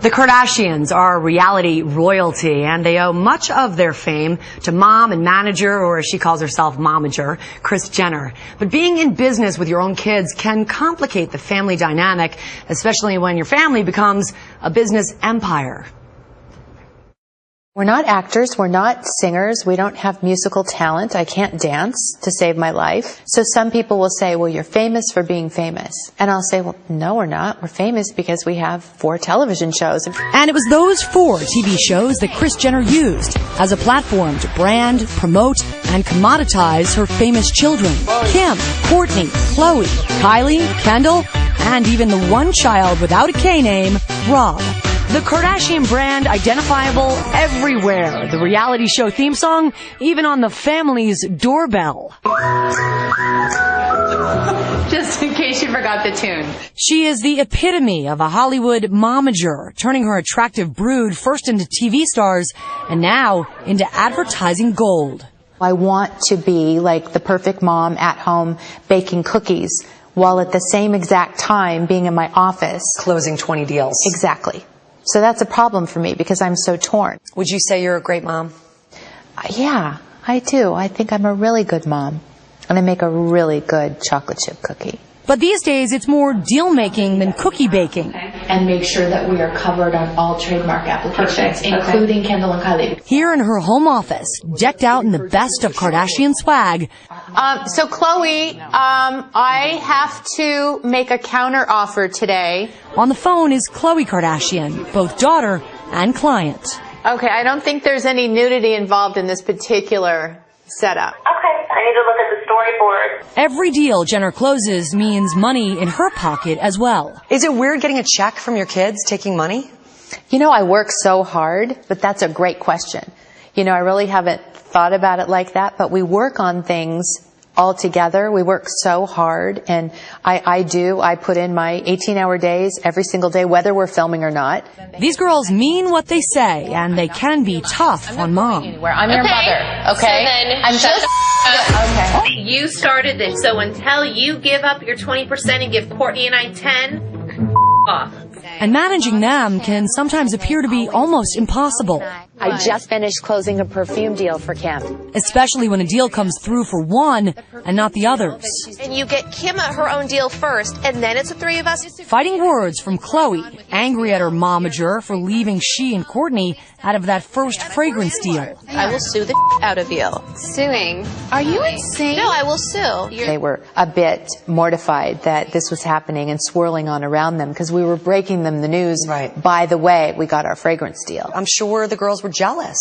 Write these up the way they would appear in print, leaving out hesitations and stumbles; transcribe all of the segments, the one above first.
The Kardashians are reality royalty, and they owe much of their fame to mom and manager, or as she calls herself, momager, Kris Jenner. But being in business with your own kids can complicate the family dynamic, especially when your family becomes a business empire. We're not actors, we're not singers, we don't have musical talent, I can't dance to save my life. So some people will say, well, you're famous for being famous. And I'll say, well, no, we're not. We're famous because we have 4 television shows. And it was those 4 TV shows that Kris Jenner used as a platform to brand, promote, and commoditize her famous children. Kim, Kourtney, Khloe, Kylie, Kendall, and even the one child without a K name, Rob. The Kardashian brand identifiable everywhere. The reality show theme song, even on the family's doorbell. Just in case you forgot the tune. She is the epitome of a Hollywood momager, turning her attractive brood first into TV stars and now into advertising gold. I want to be like the perfect mom at home baking cookies while at the same exact time being in my office. Closing 20 deals. Exactly. So that's a problem for me because I'm so torn. Would you say you're a great mom? Yeah, I do. I think I'm a really good mom. And I make a really good chocolate chip cookie. But these days, it's more deal-making than cookie baking. And make sure that we are covered on all trademark applications, including Kendall and Kylie. Here in her home office, decked out in the best of Kardashian swag. So Khloe, I have to make a counter offer today. On the phone is Khloe Kardashian, both daughter and client. Okay, I don't think there's any nudity involved in this particular setup. Okay, I need to look at the storyboard. Every deal Jenner closes means money in her pocket as well. Is it weird getting a check from your kids, taking money? You know, I work so hard, but that's a great question. You know, I really haven't thought about it like that, but we work on things all together. We work so hard, and I put in my 18-hour days every single day, whether we're filming or not. These girls mean what they say, and they can be tough on mom. I'm your mother, okay? So then I'm just... Okay. You started this, so until you give up your 20% and give Kourtney and I 10, off. And managing them can sometimes appear to be almost impossible. I just finished closing a perfume deal for Kim. Especially when a deal comes through for one and not the others. And you get Kim her own deal first, and then it's the 3 of us. Fighting words from Khloe, angry at her momager for leaving she and Kourtney out of that first fragrance deal. I will sue the out of you. Suing? Are you insane? No, I will sue. They were a bit mortified that this was happening and swirling on around them because we were breaking them the news. Right. By the way, we got our fragrance deal. I'm sure the girls were jealous.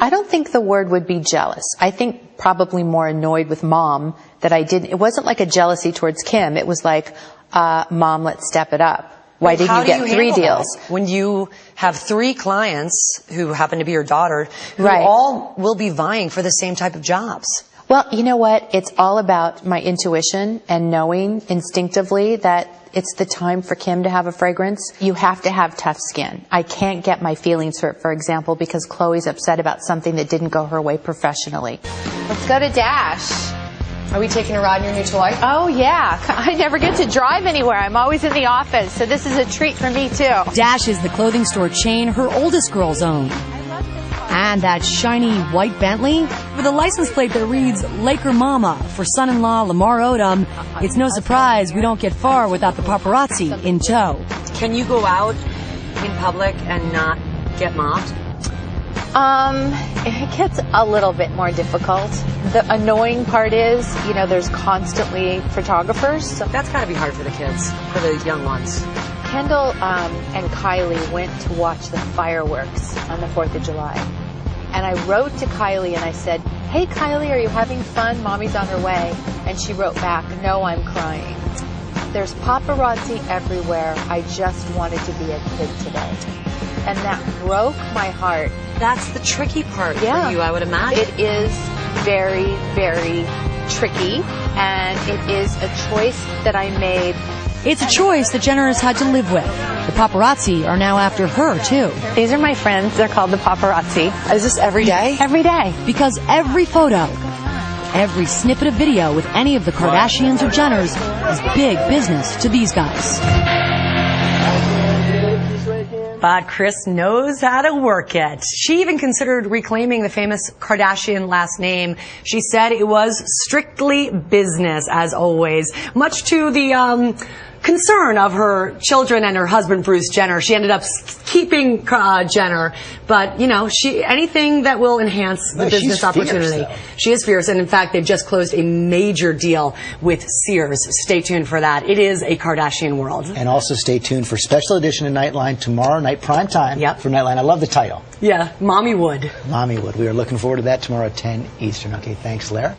I don't think the word would be jealous. I think probably more annoyed with mom that I didn't. It wasn't like a jealousy towards Kim. It was like, mom, let's step it up. Why didn't you get 3 deals? When you have 3 clients who happen to be your daughter, who Right. all will be vying for the same type of jobs. Well, you know what? It's all about my intuition and knowing instinctively that it's the time for Kim to have a fragrance. You have to have tough skin. I can't get my feelings hurt, for example, because Khloe's upset about something that didn't go her way professionally. Let's go to Dash. Are we taking a ride in your new toy? Oh, yeah. I never get to drive anywhere. I'm always in the office, so this is a treat for me, too. Dash is the clothing store chain her oldest girls own. And that shiny white Bentley with a license plate that reads Laker Mama for son-in-law Lamar Odom. It's no surprise we don't get far without the paparazzi in tow. Can you go out in public and not get mobbed? It gets a little bit more difficult. The annoying part is, you know, there's constantly photographers. So That's got to be hard for the kids, for the young ones. Kendall and Kylie went to watch the fireworks on the 4th of July. And I wrote to Kylie and I said, hey, Kylie, are you having fun? Mommy's on her way. And she wrote back, no, I'm crying. There's paparazzi everywhere. I just wanted to be a kid today. And that broke my heart. That's the tricky part for you, I would imagine. It is very, very tricky. And it is a choice that I made. It's a choice that Jenner has had to live with. The paparazzi are now after her, too. These are my friends. They're called the paparazzi. Is this every day? Every day. Because every photo, every snippet of video with any of the Kardashians or Jenners is big business to these guys. but Kris knows how to work it. She even considered reclaiming the famous Kardashian last name. She said it was strictly business, as always, much to the concern of her children and her husband, Bruce Jenner. She ended up keeping Jenner, but, you know, anything that will enhance the business opportunity. She is fierce, and in fact, they've just closed a major deal with Sears. Stay tuned for that. It is a Kardashian world. And also stay tuned for special edition of Nightline tomorrow night, prime time for Nightline. I love the title. Yeah, Mommy Would. Mommy Would. We are looking forward to that tomorrow at 10 Eastern. Okay, thanks, Lara.